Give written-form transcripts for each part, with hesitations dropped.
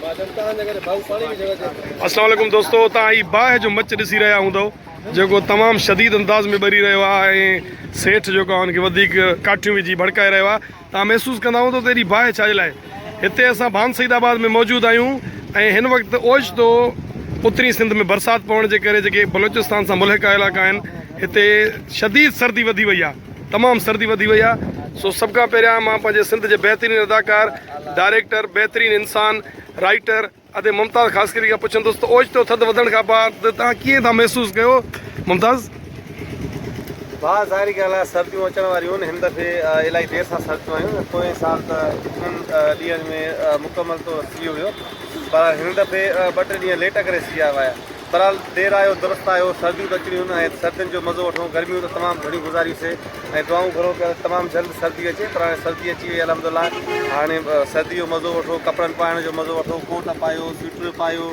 अस्सलाम वालेकुम दोस्तों, तव्हां ही बाहि जो मच ॾिसी रहिया हूंदव जेको तमामु शदीद अंदाज़ में ॿरी रहियो आहे ऐं सेठ जेको आहे हुनखे वधीक काठियूं विझी भड़काए रहियो आहे। तव्हां महसूसु कंदा हूंदव त हेॾी बाहि छाजे लाइ। हिते असां भान सईदाबाद में मौजूदु आहियूं ऐं हिन वक़्तु ओचितो उत्तरी सिंध में बरसाति पवण जे करे जेके बलोचिस्तान सां मुल्हिका इलाइक़ा आहिनि हिते शदीद सर्दी वधी वई आहे, तमामु सर्दी वधी वई आहे। सो सभ खां पहिरियां मां पंहिंजे सिंध जे बहितरीन अदाकार, डायरेक्टर, बहितरीन इंसान, राइटर अदे मुमताज़ ख़ासकरी खां पुछंदुसि त ओचितो थधि वधण खां बाद तव्हां कीअं था महसूसु कयो मुमताज़? भाउ ज़ाहिरी ॻाल्हि आहे, सर्दियूं अचण वारियूं आहिनि। हिन दफ़े इलाही देरि सां सर्दियूं आहियूं। पोएं साल त इन्हनि ॾींहंनि में मुकमल तो थी वियो, पर हिन दफ़े 2-3 ॾींहं लेट करे थी विया हुआ। बहरहाल देरि आयो दुरुस्त आयो। सर्दियूं त अचणियूं ऐं सर्दियुनि जो मज़ो वठूं। गर्मियूं त तमामु घणियूं गुज़ारीसीं ऐं दुआऊं घुरो पिया तमामु जल्द सर्दी अचे, पर हाणे सर्दी अची वई अलहमदुलिल्लाह। हाणे सर्दी जो मज़ो वठो, कपिड़नि पाइण जो मज़ो वठो, कोट पायो, स्वेटर पायो,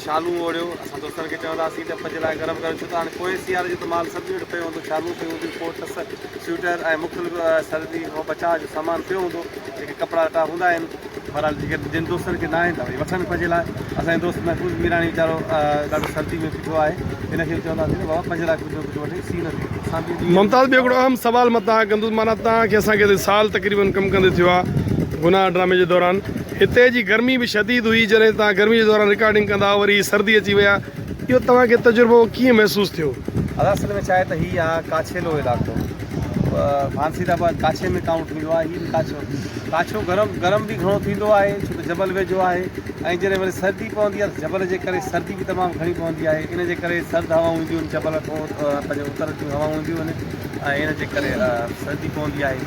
शालूं ओढ़ियो। असां दोस्तनि खे चवंदासीं त पंहिंजे लाइ गरम कयो, छो त हाणे पोइ सियारे जो त माल सर्दी पियो हूंदो, शालूं पियूं हूंदियूं, कोट स्वेटर ऐं मुख़्तलिफ़ सर्दी खां बचाव जो सामान पियो हूंदो, जेके कपिड़ा लटा हूंदा आहिनि। बहरहाल जेके जिन दोस्तनि खे न आहिनि त भई वठनि पंहिंजे लाइ। असांजो दोस्त महफ़ूज़ मीरानी वीचारो ॾाढो सर्दी में बीठो आहे, हिनखे चवंदासीं त बाबा पंहिंजे लाइ कुझु वठे सी न थिए। मुमताज़ बि हिकिड़ो अहम सुवाल मां तव्हां कंदुसि, माना तव्हांखे असांखे साल तक़रीबन कमु कंदे थियो आहे गुनाह ड्रामे जे दौरान। हिते जी गर्मी बि शदीद हुई, जॾहिं तव्हां गर्मी जे दौरान रिकॉर्डिंग कंदा वरी सर्दी अची विया, इहो तव्हांखे तजुर्बो कीअं महसूसु थियो? असल में छा आहे त हीअ आहे काछेलो इलाइक़ो, भानसीदाबाद काछे में काउंट थींदो आहे। हीअ बि काछो गरम बि घणो थींदो आहे, छो त जबल वेझो आहे। ऐं जॾहिं वरी सर्दी पवंदी आहे त जबल जे करे सर्दी बि तमामु घणी पवंदी आहे। इन जे करे सर्द हवाऊं ईंदियूं आहिनि, जबल खां पंहिंजे उत्तर जूं हवाऊं ईंदियूं आहिनि ऐं इन जे करे सर्दी पवंदी आहे।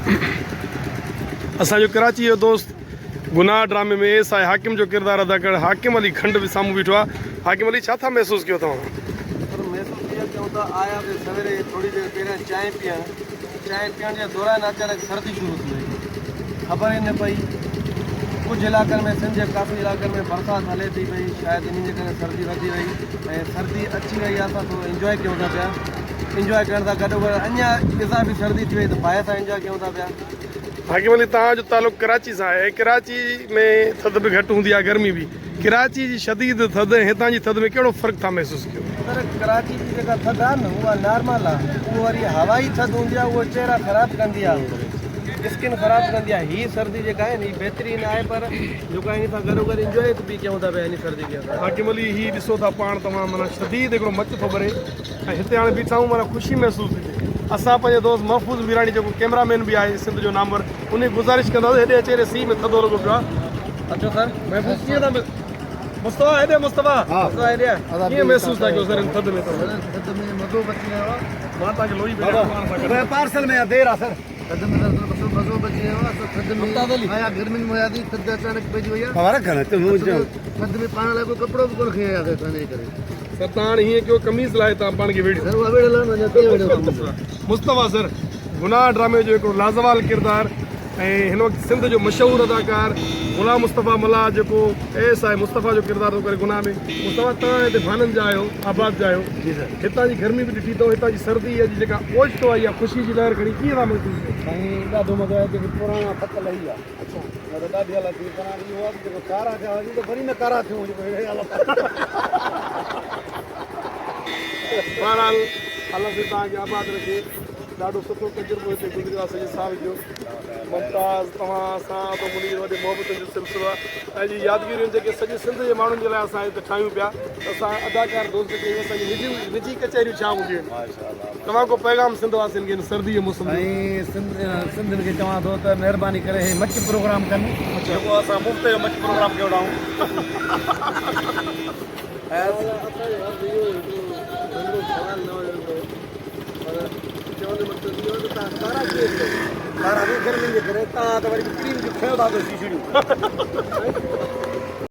असांजो कराची जो दोस्त गुनाह ड्रामे में एस आहे हाकिम जो किरदारु अदा करणु, हाकिम अली खंड बि साम्हूं बीठो आहे। हाकिम अली, छा था महसूसु कयो तव्हां? महसूसु इहो कयूं त आया बि सवेरे थोरी देरि पहिरियां चांहि पीअण जे दौरान अचानक सर्दी शुरू थी वई, ख़बर ई न पई। कुझु इलाइक़नि में, सिंध जे काफ़ी इलाइक़नि में बरसाति हले थी पई, शायदि इन जे करे सर्दी वधी वई ऐं सर्दी अची वई आहे। असां थोरो इंजॉय कयूं था पिया, इंजॉय करण सां गॾोगॾु अञा इज़ाफ़ी सर्दी थी वई त बाहि सां इंजॉय कयूं था पिया। हाकिम अली, तव्हांजो तालुक़ु कराची सां आहे। कराची में थधि बि घटि हूंदी आहे, गर्मी बि। कराची जी शदीद थधि ऐं हितां जी थधि में कहिड़ो फ़र्क़ु था महसूसु कयो? पर कराची जी जेका थधि आहे न, उहा नॉर्मल आहे। उहा वरी हवाई थधि हूंदी आहे, उहा चहिरा ख़राबु कंदी आहे, स्किन ख़राबु कंदी आहे। हीअ सर्दी जेका आहे न हीअ बहितरीनु आहे, पर जेको इन सां गॾोगॾु इंजॉय बि कयूं था पिया इन सर्दी खे। हाकिम अली, हीअ ॾिसो था पाण तव्हां, माना शदीद हिकिड़ो मच थो भरे ऐं हिते हाणे बीठा आहियूं, माना ख़ुशी महसूसु थी थिए। असां पंहिंजे दोस्त महफ़ूज़ मीरानी जेको कैमरामैन बि आहे सिंध जो नामवर, उन गुज़ारिश कंदासीं हेॾे अचे सी में थधो लॻो पियो आहे। अचो सर, महफ़ूज़ कीअं था? मुस्तफ़ा हेॾे, मुस्तफ़ा हेॾे कीअं महसूसु था कयो सर इन थधि में? थधि में मज़ो बची वियो आहे। मां तव्हांखे लोही पार्सल में देरि आहे सर। थधि में मज़ो बची वियो आहे। थधि में आया, गर्मियुनि में आया थी, थधि अचानक पइजी वई आहे। थधि में पाइण लाइ कोई कपिड़ो बि कोन खणी आयासीं हिन करे। सर तव्हां हाणे हीअं कयो, कमीज़ लाइ तव्हां पाण खे वेड़ी। मुस्तफ़ा सर गुनाह ड्रामे जो हिकिड़ो लाज़वाल किरदारु ऐं हिन वक़्तु सिंध जो मशहूरु अदाकार गुलाम मुस्तफ़ा मल्ला जेको एस आहे मुस्तफ़ा जो किरदारु थो करे गुनाह में। मुस्तफ़ा, तव्हां हिते भाननि जा आहियो, आबाद जा आहियो, हितां जी गर्मी बि ॾिठी अथव, हितां जी सर्दी जी जेका ओचितो आई आहे, ख़ुशी जी लहर खणी, कीअं था महसूसु कयो? साईं ॾाढो मज़ो आहे। जेके पुराणा फत लही आहे, अच्छा ॾाढी हालत थी। पर हाणे इहो आहे जेको कारा थिया हुजे त वरी न कारा थियूं। बहरहाल अलाह से तव्हांखे आबाद रखे। ॾाढो सुठो तजुर्बो हिते गुज़रियो आहे सॼे साल जो। मुमताज़, तव्हां सां त मुंहिंजी वॾी मोहबतनि जो सिलसिलो आहे ऐं जी यादगिरियूं जेके सॼे सिंध जे माण्हुनि जे लाइ असां हिते ठाहियूं पिया। असां अदाकार दोस्त खे असांजी निजी कचहरियूं छा हूंदियूं आहिनि? तव्हां को पैगाम सिंध वासियुनि खे सर्दी जे मौसम में? सिंधियुनि खे चवां थो त महिरबानी करे हे मच प्रोग्राम कनि, जेको असां मुफ़्त जो मच प्रोग्राम कयो था। तारा गर्मियुनि जे करे तव्हां त वरी क्रीम जो खेल था शीशड़ियूं।